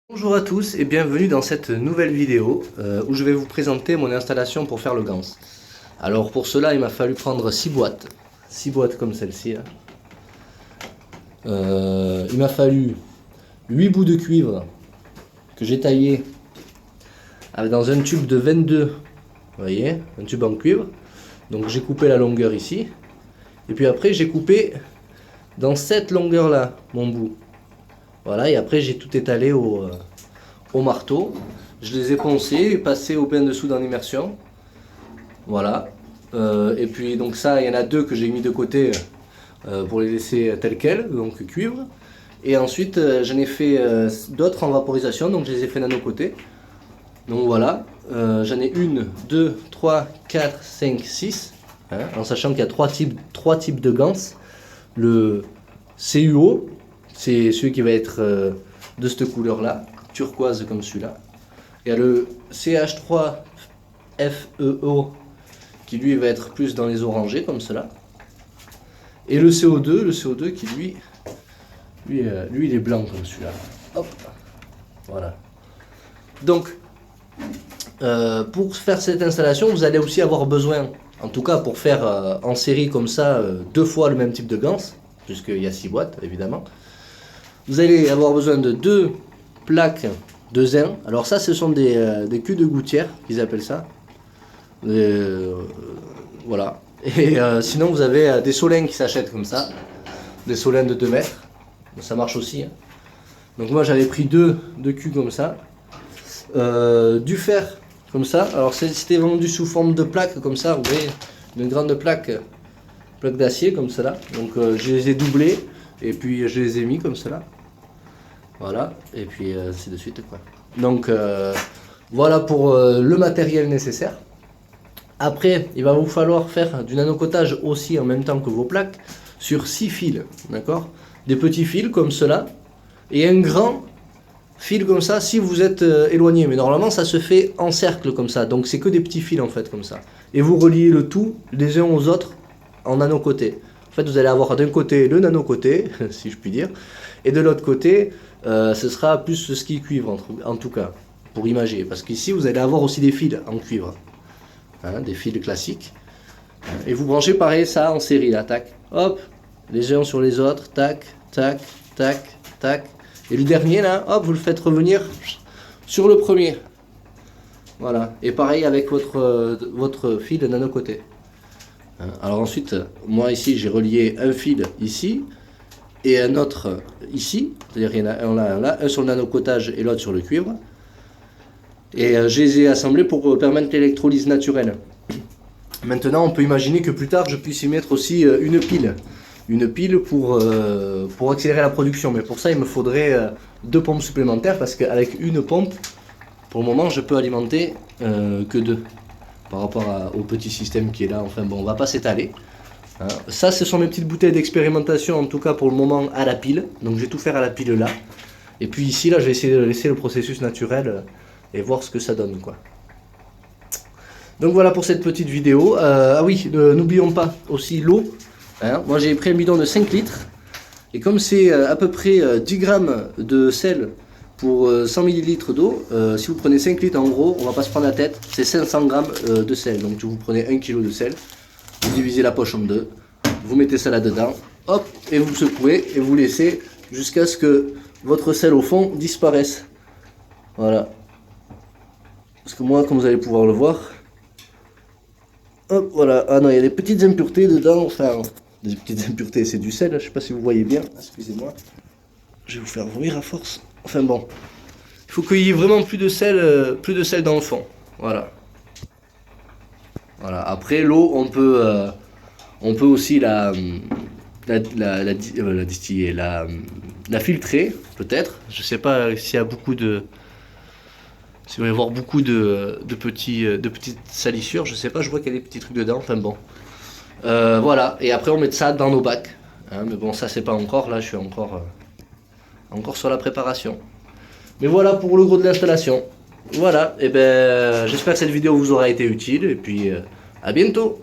Bonjour à tous et bienvenue dans cette nouvelle vidéo où je vais vous présenter mon installation pour faire le gans. Alors pour cela il m'a fallu prendre 6 boîtes comme celle-ci. Il m'a fallu 8 bouts de cuivre que j'ai taillé dans un tube de 22, vous voyez, un tube en cuivre. Donc j'ai coupé la longueur ici et puis après j'ai coupé dans cette longueur là mon bout. Voilà, et après j'ai tout étalé au marteau. Je les ai poncés et passés au bain dessous dans l'immersion. Voilà. Et puis donc ça, il y en a deux que j'ai mis de côté pour les laisser tels quels, donc cuivre. Et ensuite j'en ai fait d'autres en vaporisation, donc je les ai fait nano côté. Donc voilà, j'en ai 1, 2, 3, 4, 5, 6. En sachant qu'il y a trois types de gans. Le CUO, c'est celui qui va être de cette couleur là, turquoise comme celui-là. Il y a le CH3FEO qui lui va être plus dans les orangés comme cela. Et le CO2 qui lui il est blanc comme celui-là. Hop, voilà. Donc pour faire cette installation, vous allez aussi avoir besoin, en tout cas pour faire en série comme ça, 2 fois le même type de gans, puisqu'il y a 6 boîtes évidemment. Vous allez avoir besoin de 2 plaques de zinc. Alors ça, ce sont des culs de gouttière, qu'ils appellent ça. Voilà. Et sinon, vous avez des solens qui s'achètent comme ça. Des solens de 2 mètres. Ça marche aussi. Donc moi, j'avais pris deux culs comme ça. Du fer, comme ça. Alors c'était vendu sous forme de plaque, comme ça. Vous voyez, une grande plaque d'acier, comme cela. Donc je les ai doublés. Et puis je les ai mis comme cela. Voilà, et puis ainsi de suite quoi. Donc voilà pour le matériel nécessaire. Après, il va vous falloir faire du nanocotage aussi en même temps que vos plaques sur 6 fils, d'accord? Des petits fils comme cela et un grand fil comme ça si vous êtes éloigné. Mais normalement ça se fait en cercle comme ça, donc c'est que des petits fils en fait comme ça. Et vous reliez le tout les uns aux autres en nanocoté. En fait, vous allez avoir d'un côté le nanocoté, si je puis dire, et de l'autre côté, ce sera plus ce ski cuivre, en tout cas, pour imager. Parce qu'ici, vous allez avoir aussi des fils en cuivre, des fils classiques. Et vous branchez pareil ça en série, là, tac, hop, les uns sur les autres, tac, tac, tac, tac. Et le dernier, là, hop, vous le faites revenir sur le premier. Voilà, et pareil avec votre fil de nanocoté. Alors ensuite, moi ici j'ai relié un fil ici et un autre ici, c'est-à-dire qu'il y en a un là, un sur le nanocotage et l'autre sur le cuivre. Et je les ai assemblés pour permettre l'électrolyse naturelle. Maintenant, on peut imaginer que plus tard je puisse y mettre aussi une pile pour accélérer la production. Mais pour ça, il me faudrait 2 pompes supplémentaires parce qu'avec une pompe, pour le moment, je peux alimenter que 2. Par rapport au petit système qui est là, enfin bon, on va pas s'étaler. Ça, ce sont mes petites bouteilles d'expérimentation, en tout cas pour le moment à la pile. Donc je vais tout faire à la pile là. Et puis ici, là, je vais essayer de laisser le processus naturel et voir ce que ça donne, quoi. Donc voilà pour cette petite vidéo. Ah oui, n'oublions pas aussi l'eau. Moi j'ai pris un bidon de 5 litres. Et comme c'est à peu près 10 grammes de sel pour 100 ml d'eau, si vous prenez 5 litres en gros, on va pas se prendre la tête, c'est 500 grammes de sel. Donc vous prenez 1 kg de sel, vous divisez la poche en 2, vous mettez ça là-dedans, hop, et vous secouez et vous laissez jusqu'à ce que votre sel au fond disparaisse. Voilà. Parce que moi, comme vous allez pouvoir le voir, hop, voilà. Ah non, il y a des petites impuretés dedans, enfin, des petites impuretés, c'est du sel, je sais pas si vous voyez bien, excusez-moi. Je vais vous faire vomir à force. Enfin bon, il faut qu'il y ait vraiment plus de sel dans le fond. Voilà. Voilà. Après l'eau, on peut aussi la distiller, la filtrer peut-être. Je sais pas s'il y a beaucoup de, s'il va y avoir beaucoup de petites salissures. Je sais pas. Je vois qu'il y a des petits trucs dedans. Enfin bon. Voilà. Et après on met ça dans nos bacs. Mais bon, ça c'est pas encore. Là, je suis encore sur la préparation. Mais voilà pour le gros de l'installation. Voilà, et ben j'espère que cette vidéo vous aura été utile et puis à bientôt.